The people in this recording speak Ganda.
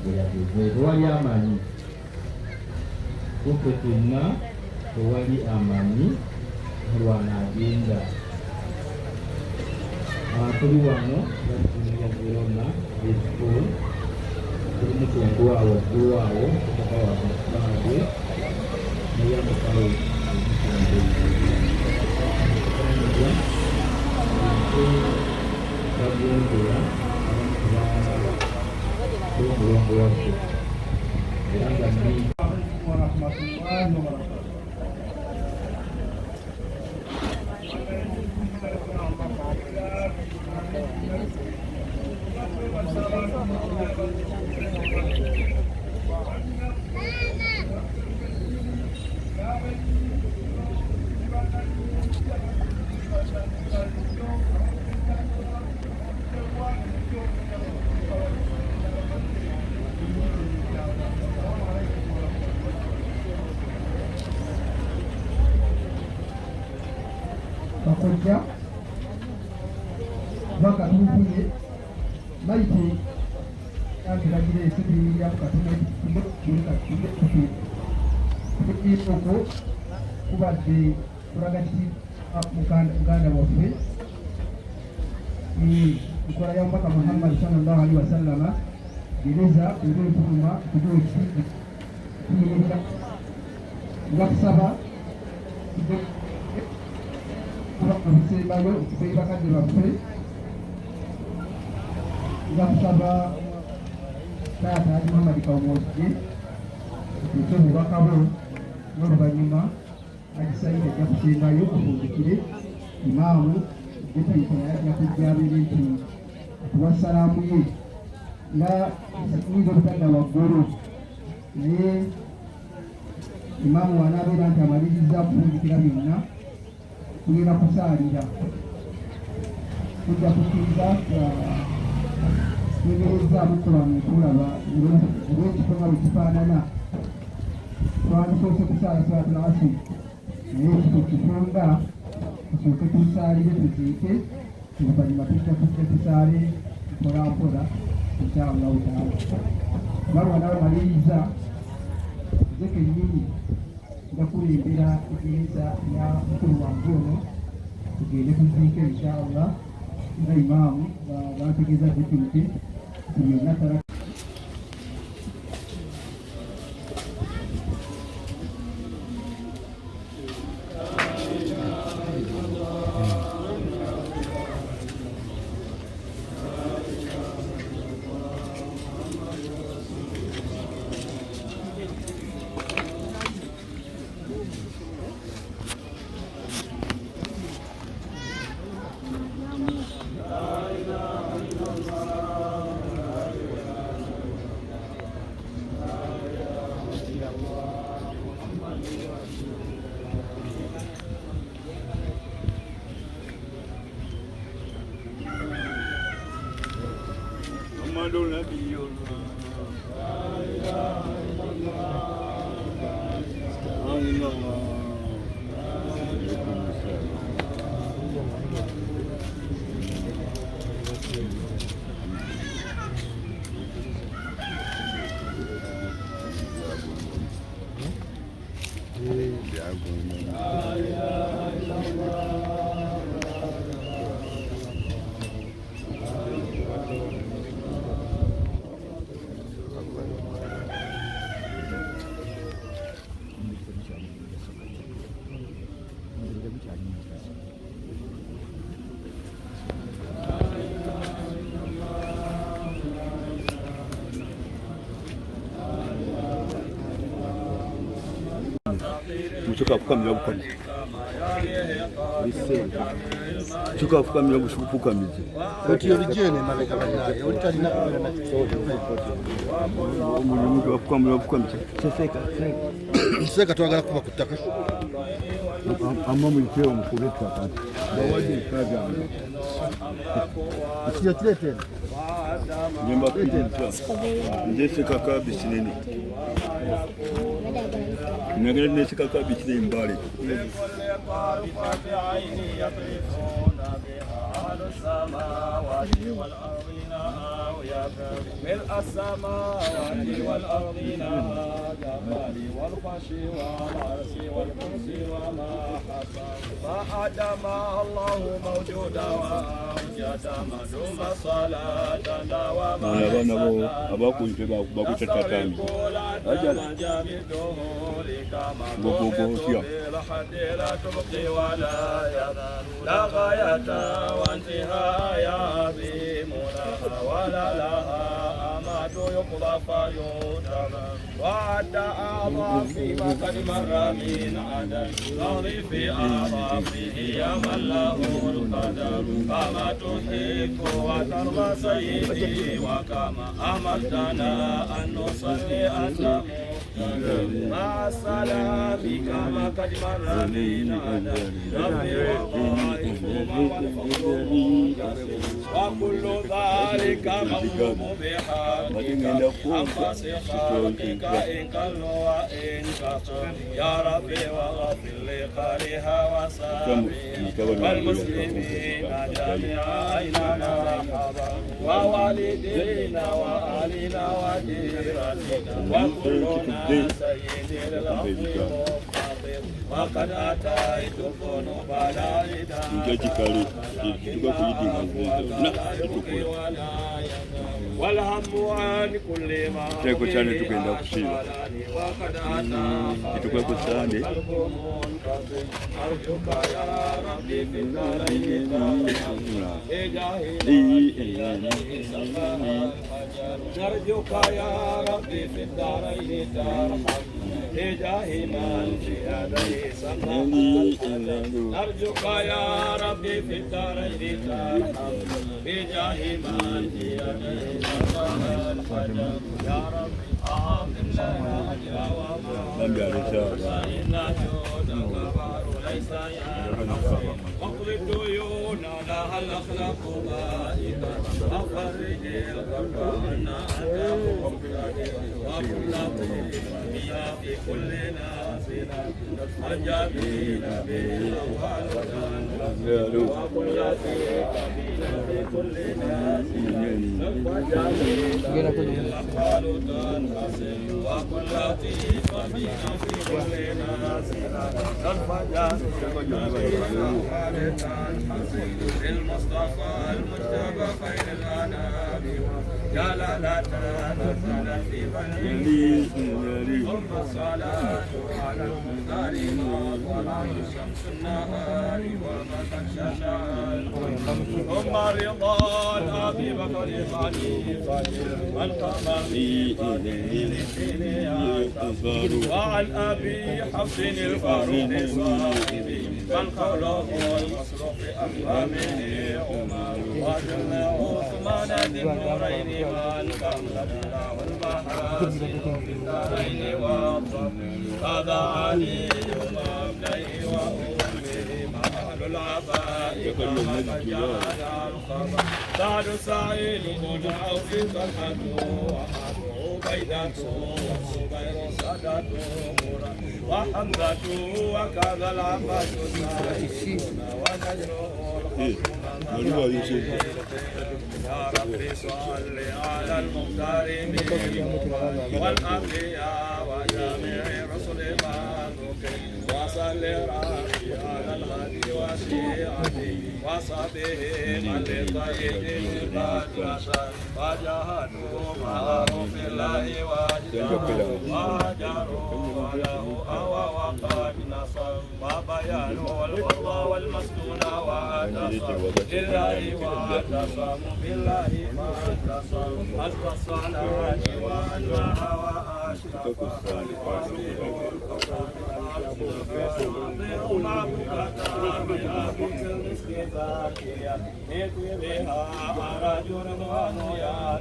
tewali amanyi kufe twenna tewali amanyi mulwana agenda tuli wano batunya Verona ekifo tuli mutungwawo waggulwawo mukawabange neyamukalo bagendera omulongo waffe era nga bakojja bakatuukuye maite agiragira esibirira mukatunekoko kubadde kulagati muganda waffe nkola ya mubaka Muhammad sallallahu alaihi wasallama gereza ebentuluma kujokiiyerera nga kusaba obusembayo okubeera bakadde baffe nga kusaba taata ali Muhammad Kawumoje okutuuka obubaka bwe n'oluvannyuma agisayira ajja kusembayo okundikire imaamu deputy ajja kujja abeere nti atuwa salaamu ye nga nyinza obutadda waggulu naye imaamu wanaabeera nti amaliriza okufundikira byonna tugenda kusaalira tujja kukkiriza twegerezaamu kubamu kulaba olw'ekifo nga bwe kifaanana twandisoose kusaala salaatul asri naye ekifo kifunda tusooke tusaalire tuziike oluvannyuma tujja tusaale mpolampola ekyallahu taala balwa nawe maliriza nze kennyini ngakulembera egereza ya mukulu wange ono tugende tuziike inshallah nga imaamu bantegeeza deputy byonna tara Muchoka kukamira bukamije. Muchoka kukamira bukamije. Oti olijene maleka banaye. Oti alina na kisodo. Omuntu kukamira bukamije. Seka twagala kuba kutaka. Amma muliteo mukuleta kati. Bawadi kagamba. Kiyo kilete. Nyemba kuleta. Njese kaka bisineni. Nagara nese kaka bisineni mbali. تكاد السماوات والأرضين ملء السماوات والأرضين جمال والفرش والعرش والكرسي وما حصل فأدم الله موجودا وأوجد مدوم صلاة دوام بالحد لا تبقي ولا يذل لا غاية وانتهاء بمناها ولا لها أمد يقضى فيوتم وعد أعظم فيما قد مر من عدد نظر في أعظمه يا من له القدر كما تحب وترضى سيدي وكما أمرتنا أن نصلي أنت مع السلام كما قد مر من عدد ربي وكل ذلك مظلوم بحقك أنفس خلقك إن كانوا وإن كثر يا ربي واغفر لقارها وسامي والمسلمين جميعا أينما حضر ووالدينا وأهلنا وجيراننا وكلنا سيدي للأرض وقد أتيت الذنوب بعيدا والهم عن كل ما وقد أتى أرجوك يا ربي في الدارين نرجوك يا ربي في الدارين ترحم بجاه من في يديه نرجوك يا ربي في الدارين ترحم بجاه من في يديه يا ربي أعظم لنا أجرا وما فإن جودك بار ليس ينفع واقض الديون لها الأخلاق بائكة أفرج الكرب عنا أنت مقتدر وكل طيبها في كل نازلة الجميل بالأوهال وكل طيبها في كل نازلة الجميل بالأقوال تنحسن وكل طيبها في كل نازلة الفجر المصطفى المجتبى خير الأنام جلالة نزل في بني ثم الصلاة على المختار وطلع شمس النهار ومكشنا ثم رضا أبي بكر خليفة القمر وعن أبي حفص الفاروق صاحبي من قوله المصروف أفهمه عمر وجمع عثمان ذي النورين من كمل له المحاسن في الدارين والضر هذا علي وابنيه وأمه مع أهل العباء كما جاء الخبر سعد سعيد بن عوف طلحة عبيدة والزبير سادة مراد وحمزة وكذا العباس السعيدون ونجره يا ربي صل على المختار والأنبياء وجميع رسل المخلوقين وصل ربي على الهدي وشيعته وصحبه من للطيب البشر وجاهدوا معه في الله وجاهدوا وهاجروا له أوى وقد نصر وبيانوا الفضل والمسنون واعتصموا بالله واعتصموا بالله ما اعتصموا أزكى الصلاة وأنواها وأشرفها وأطيعوا معبودك بأبيك المسك ذاكيا إذ بها أرجو رضوان يا